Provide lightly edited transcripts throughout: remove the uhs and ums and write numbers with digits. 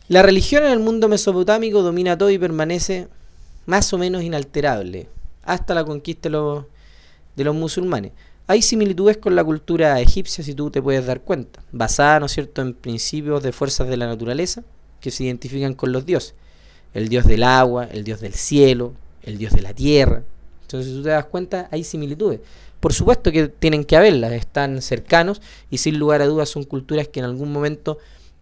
La religión en el mundo mesopotámico domina todo y permanece más o menos inalterable hasta la conquista de los musulmanes. Hay similitudes con la cultura egipcia, si tú te puedes dar cuenta, basada, ¿no es cierto?, en principios de fuerzas de la naturaleza que se identifican con los dioses. El dios del agua, el dios del cielo, el dios de la tierra. Entonces, si tú te das cuenta, hay similitudes. Por supuesto que tienen que haberlas, están cercanos y sin lugar a dudas son culturas que en algún momento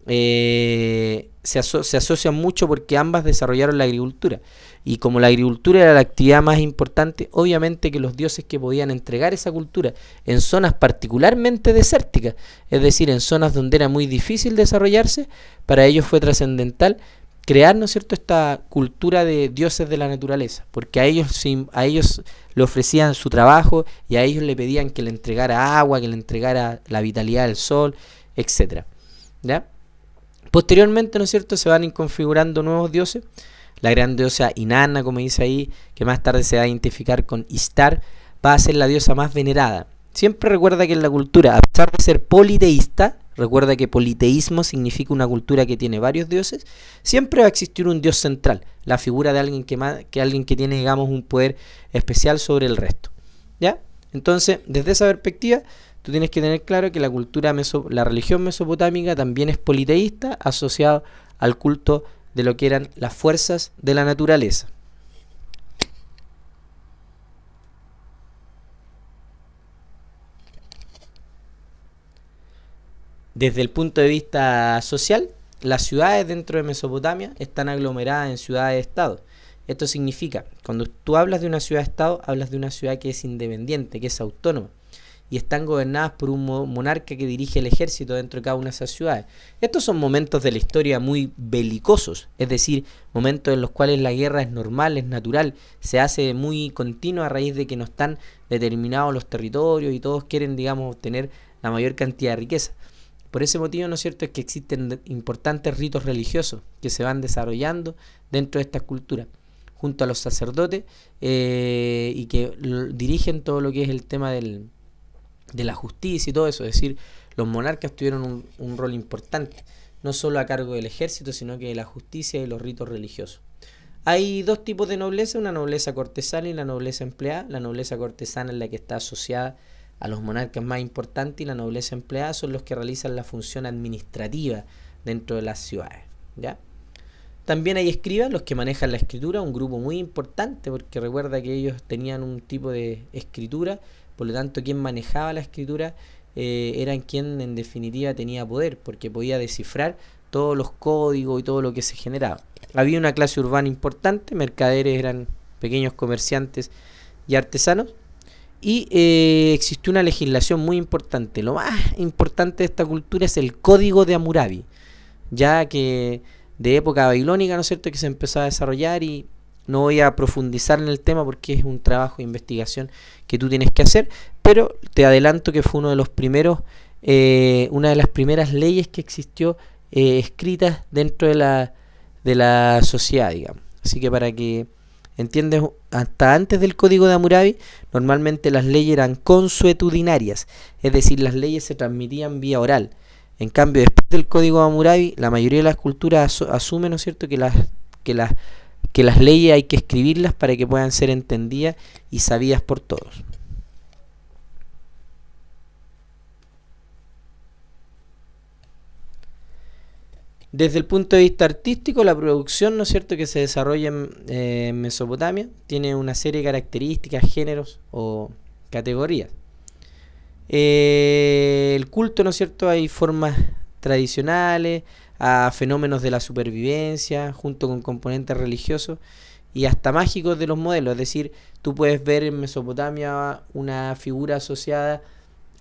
se asocian mucho porque ambas desarrollaron la agricultura. Y como la agricultura era la actividad más importante, obviamente que los dioses que podían entregar esa cultura en zonas particularmente desérticas, es decir, en zonas donde era muy difícil desarrollarse, para ellos fue trascendental crear, ¿no es cierto?, esta cultura de dioses de la naturaleza, porque a ellos le ofrecían su trabajo y a ellos le pedían que le entregara agua, que le entregara la vitalidad del sol, etcétera. ¿Ya? Posteriormente, ¿no es cierto?, se van configurando nuevos dioses. La gran diosa Inanna, como dice ahí, que más tarde se va a identificar con Ishtar, va a ser la diosa más venerada. Siempre recuerda que en la cultura, a pesar de ser politeísta, recuerda que politeísmo significa una cultura que tiene varios dioses, siempre va a existir un dios central, la figura de alguien que tiene, digamos, un poder especial sobre el resto. ¿Ya? Entonces, desde esa perspectiva, tú tienes que tener claro que la religión mesopotámica también es politeísta, asociado al culto de lo que eran las fuerzas de la naturaleza. Desde el punto de vista social, las ciudades dentro de Mesopotamia están aglomeradas en ciudades-estado. Esto significa, cuando tú hablas de una ciudad-estado, hablas de una ciudad que es independiente, que es autónoma, y están gobernadas por un monarca que dirige el ejército dentro de cada una de esas ciudades. Estos son momentos de la historia muy belicosos, es decir, momentos en los cuales la guerra es normal, es natural, se hace muy continua a raíz de que no están determinados los territorios y todos quieren, digamos, obtener la mayor cantidad de riqueza. Por ese motivo, ¿no es cierto?, es que existen importantes ritos religiosos que se van desarrollando dentro de estas culturas, junto a los sacerdotes y que dirigen todo lo que es el tema de la justicia y todo eso. Es decir, los monarcas tuvieron un rol importante, no solo a cargo del ejército, sino que de la justicia y los ritos religiosos. Hay dos tipos de nobleza, una nobleza cortesana y la nobleza empleada. La nobleza cortesana es la que está asociada a los monarcas más importantes y la nobleza empleada son los que realizan la función administrativa dentro de las ciudades. ¿Ya? También hay escribas, los que manejan la escritura, un grupo muy importante porque recuerda que ellos tenían un tipo de escritura, por lo tanto quien manejaba la escritura era quien en definitiva tenía poder porque podía descifrar todos los códigos y todo lo que se generaba. Había una clase urbana importante, mercaderes eran pequeños comerciantes y artesanos. Y existió una legislación muy importante. Lo más importante de esta cultura es el Código de Hammurabi, ya que de época babilónica, ¿no es cierto?, que se empezó a desarrollar, y no voy a profundizar en el tema porque es un trabajo de investigación que tú tienes que hacer, pero te adelanto que fue uno de los primeros, una de las primeras leyes que existió escritas dentro de la sociedad, digamos. Así que para que ¿entiendes? Hasta antes del Código de Hammurabi, normalmente las leyes eran consuetudinarias, es decir, las leyes se transmitían vía oral. En cambio, después del Código de Hammurabi, la mayoría de las culturas asumen, ¿no es cierto?, que las leyes hay que escribirlas para que puedan ser entendidas y sabidas por todos. Desde el punto de vista artístico, la producción, ¿no es cierto?, que se desarrolla en Mesopotamia tiene una serie de características, géneros o categorías. El culto, ¿no es cierto?, hay formas tradicionales, a fenómenos de la supervivencia, junto con componentes religiosos y hasta mágicos de los modelos. Es decir, tú puedes ver en Mesopotamia una figura asociada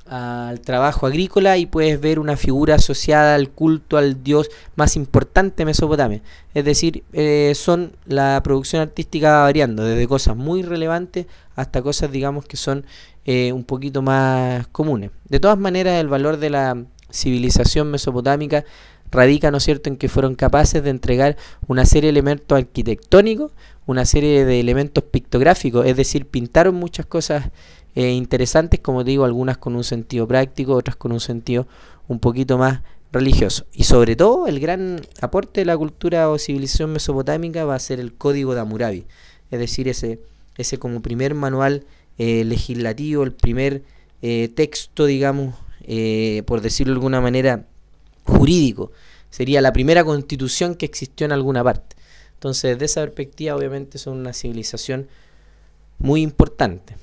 al trabajo agrícola y puedes ver una figura asociada al culto al dios más importante de Mesopotamia. Es decir, la producción artística va variando desde cosas muy relevantes hasta cosas, digamos, que son un poquito más comunes. De todas maneras, el valor de la civilización mesopotámica radica, ¿no es cierto?, en que fueron capaces de entregar una serie de elementos arquitectónicos, una serie de elementos pictográficos, es decir, pintaron muchas cosas interesantes, como te digo, algunas con un sentido práctico, otras con un sentido un poquito más religioso. Y sobre todo el gran aporte de la cultura o civilización mesopotámica va a ser el Código de Hammurabi, es decir, ese como primer manual legislativo, el primer texto, digamos, por decirlo de alguna manera, jurídico. Sería la primera constitución que existió en alguna parte. Entonces, desde esa perspectiva, obviamente son una civilización muy importante.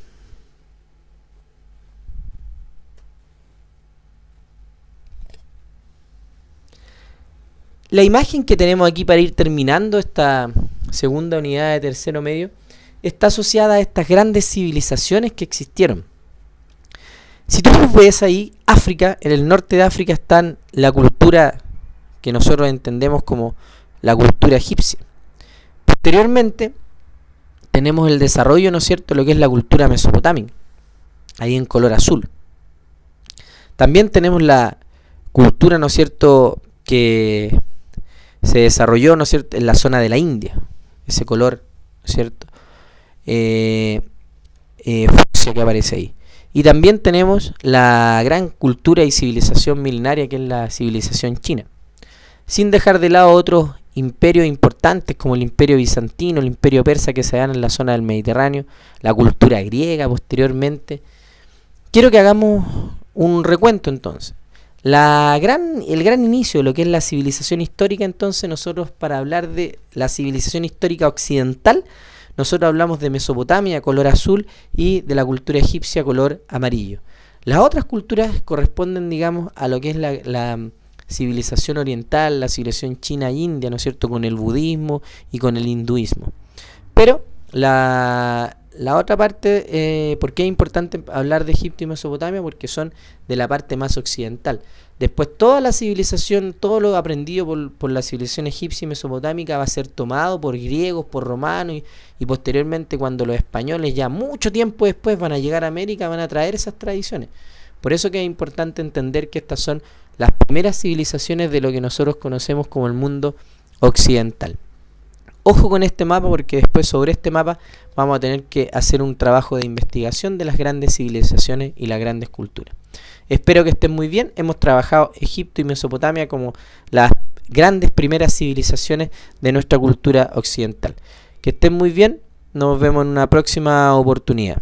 La imagen que tenemos aquí para ir terminando esta segunda unidad de tercero medio está asociada a estas grandes civilizaciones que existieron. Si tú ves ahí, África, en el norte de África está la cultura que nosotros entendemos como la cultura egipcia. Posteriormente tenemos el desarrollo, ¿no es cierto?, lo que es la cultura mesopotámica, ahí en color azul. También tenemos la cultura, ¿no es cierto?, que se desarrolló, ¿no es cierto?, en la zona de la India, ese color, ¿no es cierto?, fucsia que aparece ahí. Y también tenemos la gran cultura y civilización milenaria que es la civilización china. Sin dejar de lado otros imperios importantes como el imperio bizantino, el imperio persa que se dan en la zona del Mediterráneo, la cultura griega posteriormente. Quiero que hagamos un recuento entonces. El gran inicio de lo que es la civilización histórica, entonces nosotros para hablar de la civilización histórica occidental, nosotros hablamos de Mesopotamia, color azul, y de la cultura egipcia, color amarillo. Las otras culturas corresponden, digamos, a lo que es la civilización oriental, la civilización china e india, ¿no es cierto?, con el budismo y con el hinduismo. Pero la otra parte, ¿por qué es importante hablar de Egipto y Mesopotamia? Porque son de la parte más occidental. Después toda la civilización, todo lo aprendido por la civilización egipcia y mesopotámica va a ser tomado por griegos, por romanos y posteriormente cuando los españoles ya mucho tiempo después van a llegar a América, van a traer esas tradiciones. Por eso que es importante entender que estas son las primeras civilizaciones de lo que nosotros conocemos como el mundo occidental. Ojo con este mapa porque después sobre este mapa vamos a tener que hacer un trabajo de investigación de las grandes civilizaciones y las grandes culturas. Espero que estén muy bien. Hemos trabajado Egipto y Mesopotamia como las grandes primeras civilizaciones de nuestra cultura occidental. Que estén muy bien. Nos vemos en una próxima oportunidad.